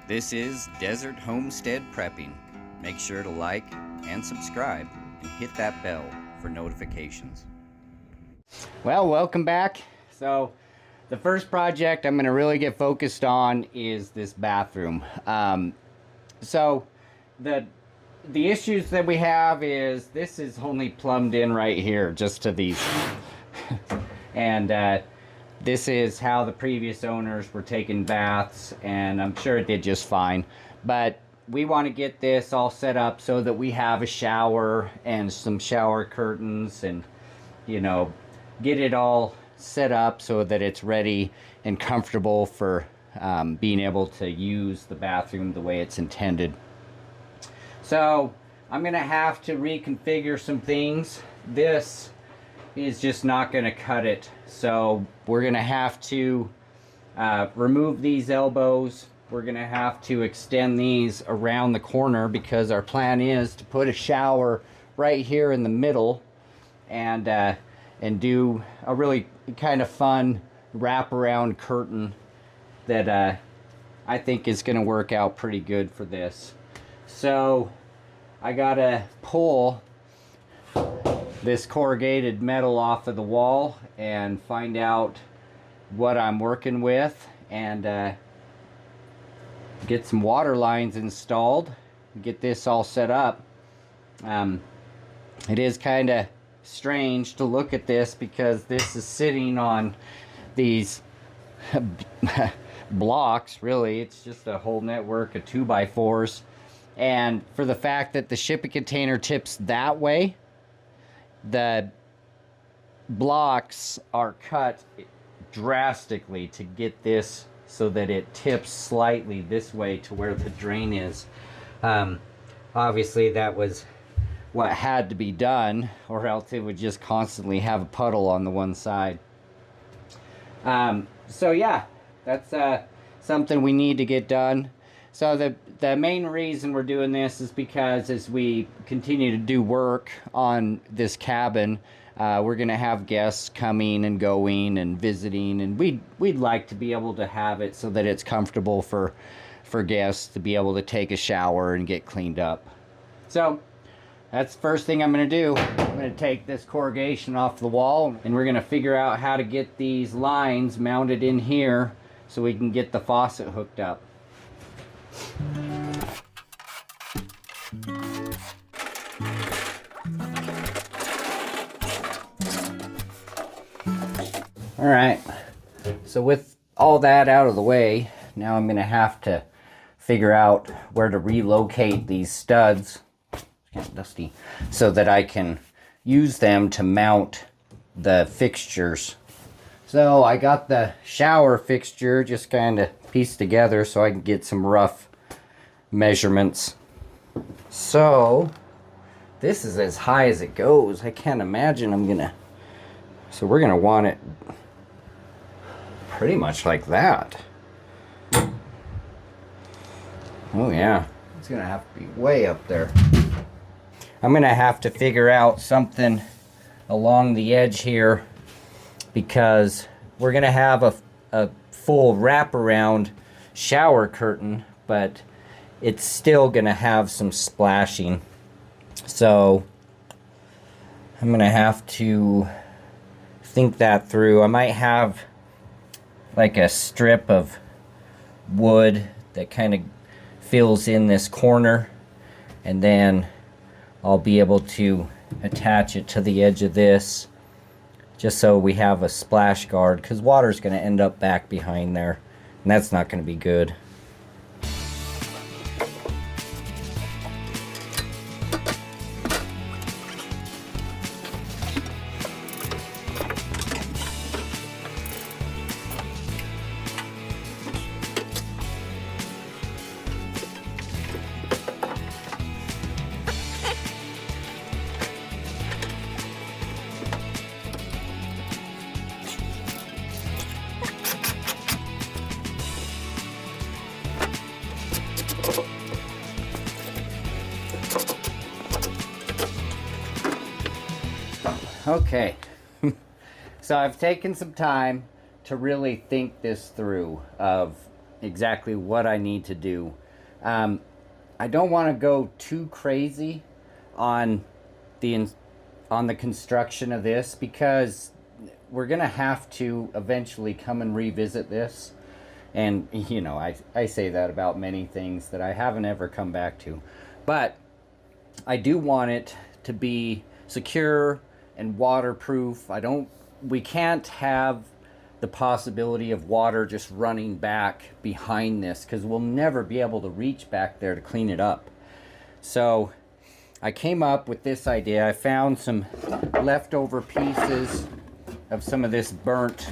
This is Desert Homestead Prepping. Make sure to like and subscribe and hit that bell for notifications. Well, welcome back. So the first project I'm going to really get focused on is this bathroom. So the issues that we have is this is only plumbed in right here just to these and this is how the previous owners were taking baths, and I'm sure it did just fine, but we want to get this all set up so that we have a shower and some shower curtains, and you know, get it all set up so that it's ready and comfortable for being able to use the bathroom the way it's intended. So I'm gonna have to reconfigure some things. This is just not gonna cut it, so we're gonna have to remove these elbows. We're gonna have to extend these around the corner because our plan is to put a shower right here in the middle and do a really kind of fun wraparound curtain that I think is gonna work out pretty good for this. So I gotta pull this corrugated metal off of the wall and find out what I'm working with, and get some water lines installed, get this all set up. It is kind of strange to look at this because this is sitting on these blocks. Really, it's just a whole network of 2x4s, and for the fact that the shipping container tips that way, the blocks are cut drastically to get this so that it tips slightly this way to where the drain is. Obviously that was what had to be done, or else it would just constantly have a puddle on the one side. So yeah, that's something we need to get done. So the main reason we're doing this is because as we continue to do work on this cabin, we're gonna have guests coming and going and visiting, and we'd like to be able to have it so that it's comfortable for guests to be able to take a shower and get cleaned up. So that's the first thing I'm gonna do. I'm gonna take this corrugation off the wall, and we're gonna figure out how to get these lines mounted in here so we can get the faucet hooked up. All right, so with all that out of the way, now I'm gonna have to figure out where to relocate these studs, it's kind of dusty, so that I can use them to mount the fixtures. So I got the shower fixture just kind of pieced together so I can get some rough measurements. So this is as high as it goes. I can't imagine so we're gonna want it pretty much like that. Oh yeah, it's gonna have to be way up there. I'm gonna have to figure out something along the edge here because we're gonna have a full wraparound shower curtain, but it's still gonna have some splashing. So I'm gonna have to think that through. I might have like a strip of wood that kind of fills in this corner, and then I'll be able to attach it to the edge of this just so we have a splash guard, because water's going to end up back behind there, and that's not going to be good. Okay, so I've taken some time to really think this through of exactly what I need to do. I don't want to go too crazy on the construction of this, because we're gonna have to eventually come and revisit this. And you know, I say that about many things that I haven't ever come back to, but I do want it to be secure and waterproof. We can't have the possibility of water just running back behind this, because we'll never be able to reach back there to clean it up. So I came up with this idea. I found some leftover pieces of some of this burnt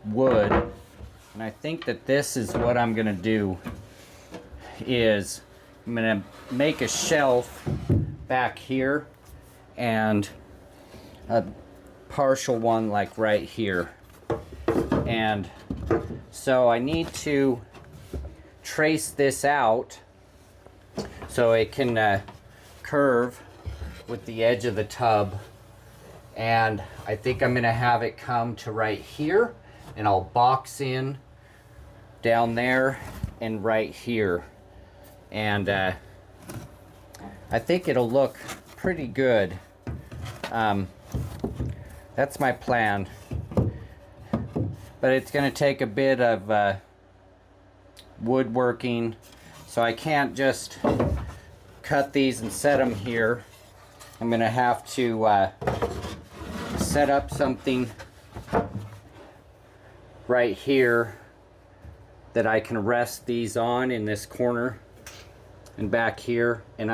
wood, and I think that this is what I'm gonna do. Is I'm gonna make a shelf back here and a partial one like right here. And so I need to trace this out so it can curve with the edge of the tub. And I think I'm gonna have it come to right here, and I'll box in down there and right here. And I think it'll look pretty good. That's my plan. But it's going to take a bit of woodworking, so I can't just cut these and set them here. I'm going to have to set up something right here that I can rest these on in this corner and back here. And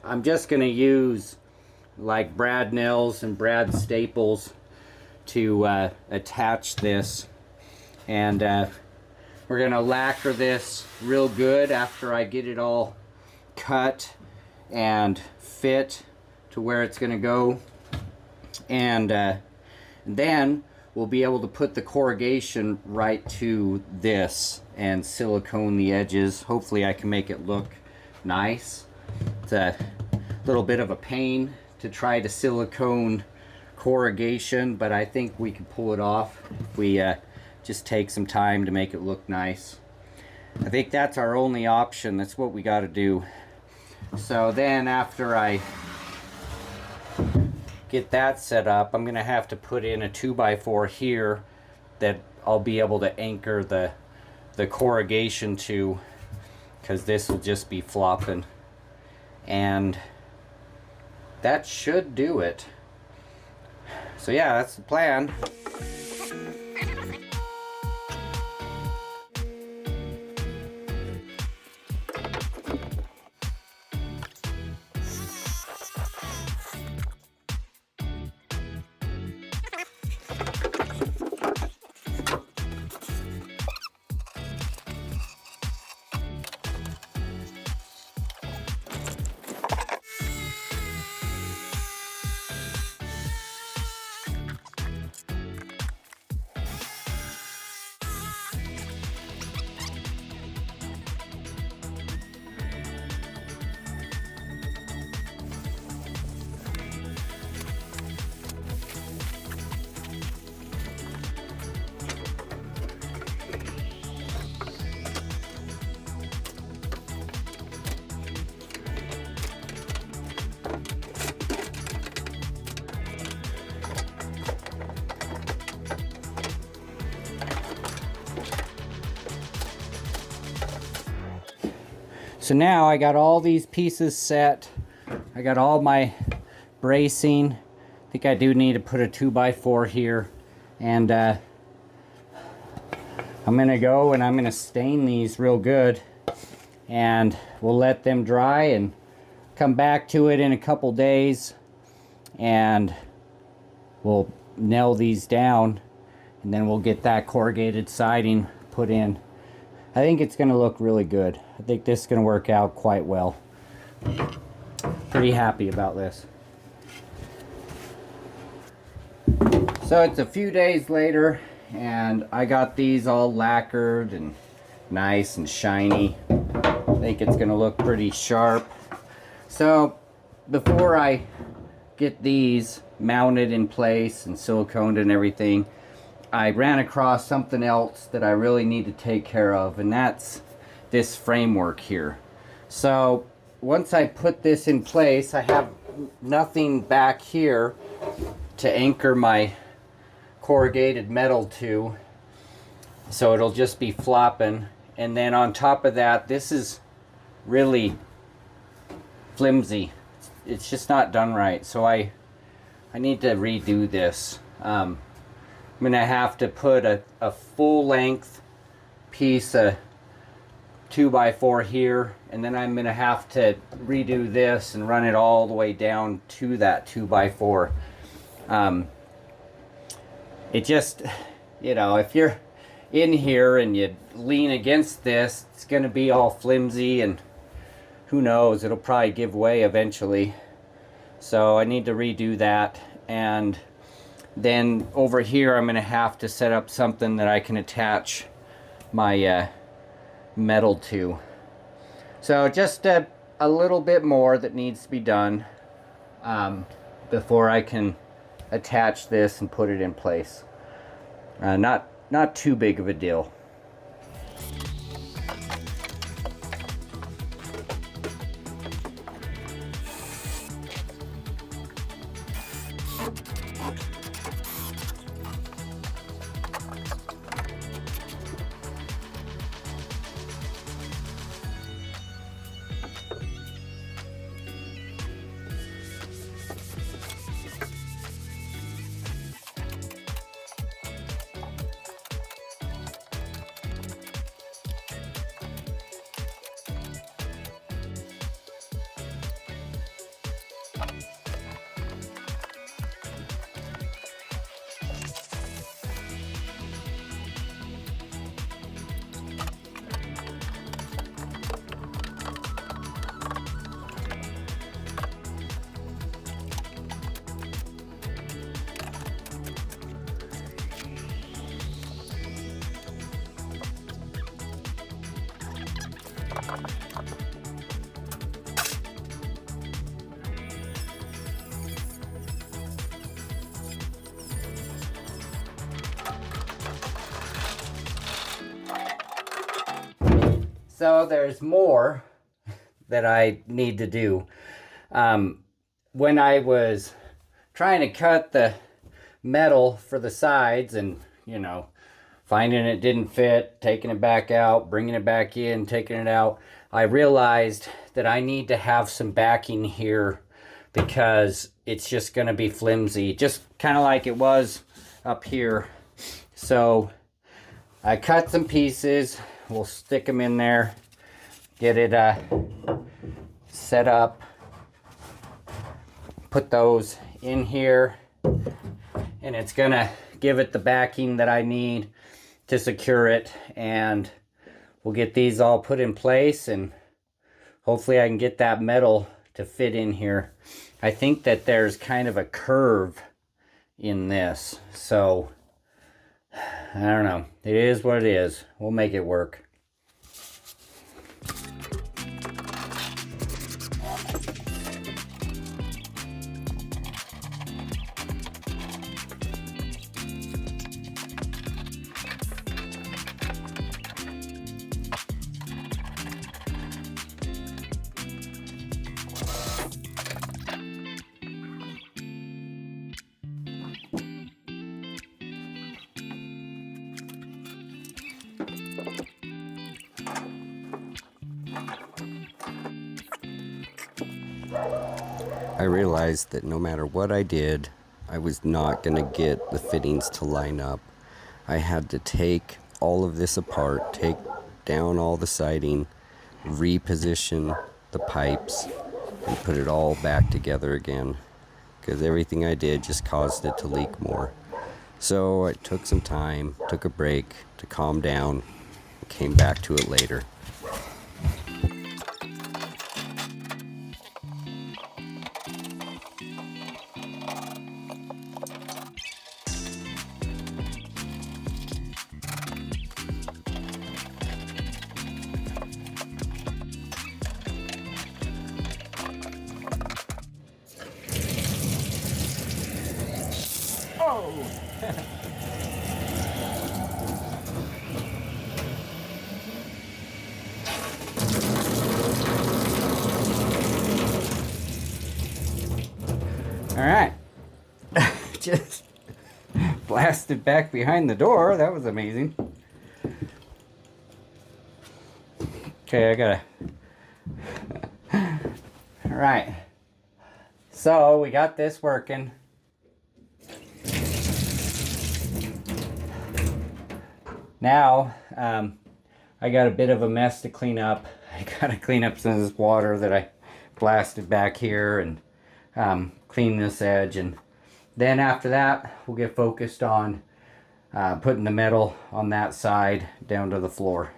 I'm just going to use like brad nails and brad staples to attach this. And we're gonna lacquer this real good after I get it all cut and fit to where it's gonna go. And then we'll be able to put the corrugation right to this and silicone the edges. Hopefully I can make it look nice. It's a little bit of a pain to try to silicone corrugation, but I think we can pull it off if we just take some time to make it look nice. I think that's our only option. That's what we got to do. So then after I get that set up, I'm gonna have to put in a 2x4 here that I'll be able to anchor the corrugation to, because this will just be flopping. And that should do it. So yeah, that's the plan. So now I got all these pieces set. I got all my bracing. I think I do need to put a 2x4 here. And I'm gonna go and I'm gonna stain these real good. And we'll let them dry and come back to it in a couple days. And we'll nail these down. And then we'll get that corrugated siding put in. I think it's gonna look really good. I think this is going to work out quite well. Pretty happy about this. So it's a few days later, and I got these all lacquered and nice and shiny. I think it's going to look pretty sharp. So before I get these mounted in place and siliconed and everything, I ran across something else that I really need to take care of, and that's this framework here. So once I put this in place, I have nothing back here to anchor my corrugated metal to, so it'll just be flopping. And then on top of that, this is really flimsy. It's just not done right, so I need to redo this. I'm gonna have to put a full length piece of 2x4 here, and then I'm gonna have to redo this and run it all the way down to that 2x4. It just, you know, if you're in here and you lean against this, it's gonna be all flimsy, and who knows, it'll probably give way eventually. So I need to redo that. And then over here I'm gonna have to set up something that I can attach my metal to. So just a little bit more that needs to be done before I can attach this and put it in place. Not too big of a deal. So there's more that I need to do. When I was trying to cut the metal for the sides and, you know, finding it didn't fit, taking it back out, bringing it back in, taking it out, I realized that I need to have some backing here because it's just going to be flimsy, just kind of like it was up here. So I cut some pieces. We'll stick them in there, get it set up, put those in here, and it's gonna give it the backing that I need to secure it. And we'll get these all put in place, and hopefully I can get that metal to fit in here. I think that there's kind of a curve in this, so I don't know. It is what it is. We'll make it work. I realized that no matter what I did, I was not going to get the fittings to line up. I had to take all of this apart, take down all the siding, reposition the pipes, and put it all back together again, because everything I did just caused it to leak more. So I took some time, took a break to calm down, and came back to it later. All right. Just blasted back behind the door. That was amazing. Okay, I gotta. All right. So we got this working. Now, I got a bit of a mess to clean up. I gotta clean up some of this water that I blasted back here and clean this edge. And then after that, we'll get focused on putting the metal on that side down to the floor.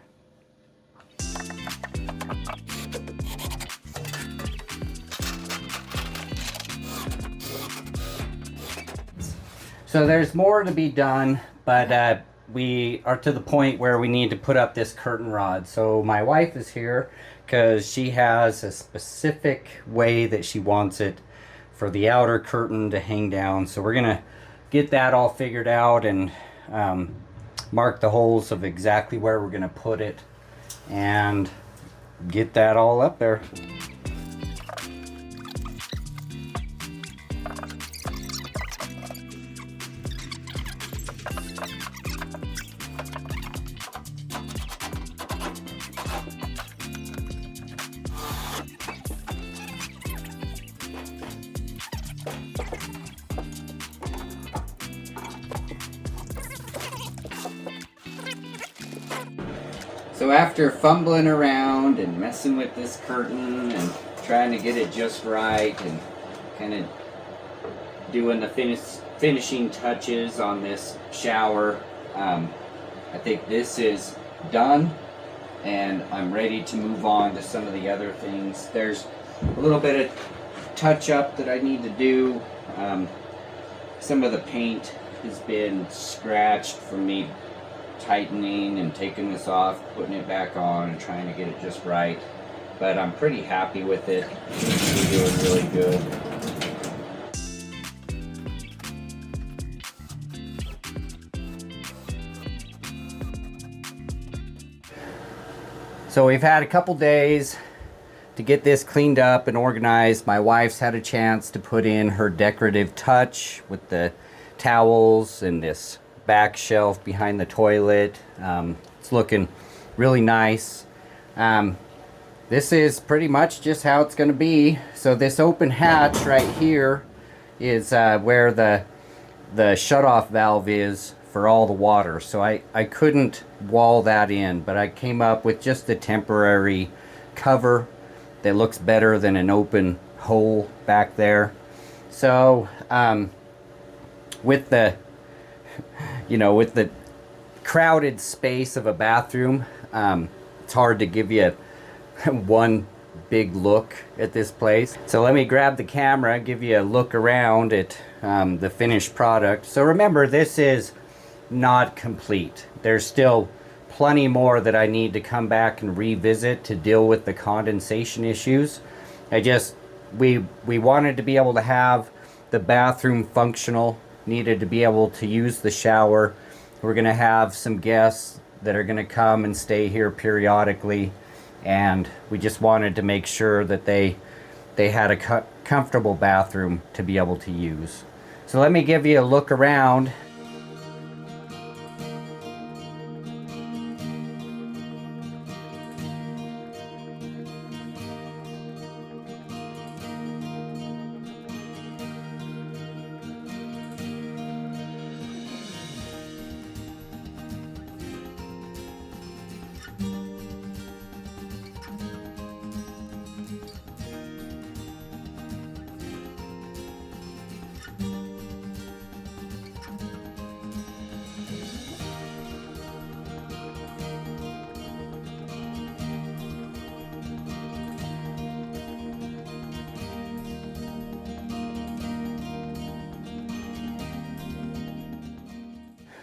So there's more to be done, but we are to the point where we need to put up this curtain rod. So my wife is here because she has a specific way that she wants it for the outer curtain to hang down. So we're gonna get that all figured out and mark the holes of exactly where we're gonna put it and get that all up there. So after fumbling around and messing with this curtain and trying to get it just right and kind of doing the finishing touches on this shower, I think this is done and I'm ready to move on to some of the other things. There's a little bit of touch up that I need to do. Some of the paint has been scratched from me tightening and taking this off, putting it back on and trying to get it just right, but I'm pretty happy with it. It's doing really good. So we've had a couple days to get this cleaned up and organized. My wife's had a chance to put in her decorative touch with the towels and this back shelf behind the toilet. It's looking really nice. This is pretty much just how it's going to be. So this open hatch right here is where the shutoff valve is for all the water. So I couldn't wall that in, but I came up with just a temporary cover that looks better than an open hole back there. So with the with the crowded space of a bathroom, it's hard to give you one big look at this place. So let me grab the camera, give you a look around at the finished product. So remember, this is not complete. There's still plenty more that I need to come back and revisit to deal with the condensation issues. We wanted to be able to have the bathroom functional, needed to be able to use the shower. We're going to have some guests that are going to come and stay here periodically, and we just wanted to make sure that they had a comfortable bathroom to be able to use. So let me give you a look around.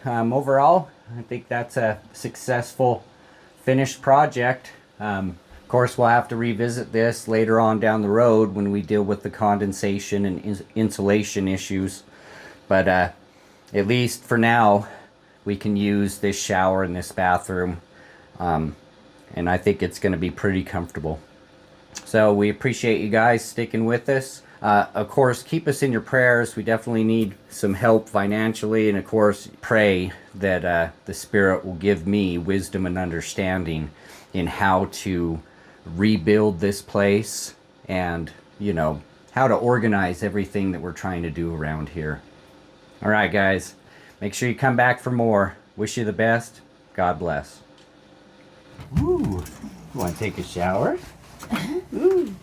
Overall, I think that's a successful finished project. Of course, we'll have to revisit this later on down the road when we deal with the condensation and insulation issues. But at least for now, we can use this shower in this bathroom. And I think it's going to be pretty comfortable. So we appreciate you guys sticking with us. Of course, keep us in your prayers. We definitely need some help financially, and of course, pray that the Spirit will give me wisdom and understanding in how to rebuild this place and, you know, how to organize everything that we're trying to do around here. All right, guys, make sure you come back for more. Wish you the best. God bless. Ooh, you want to take a shower? Ooh.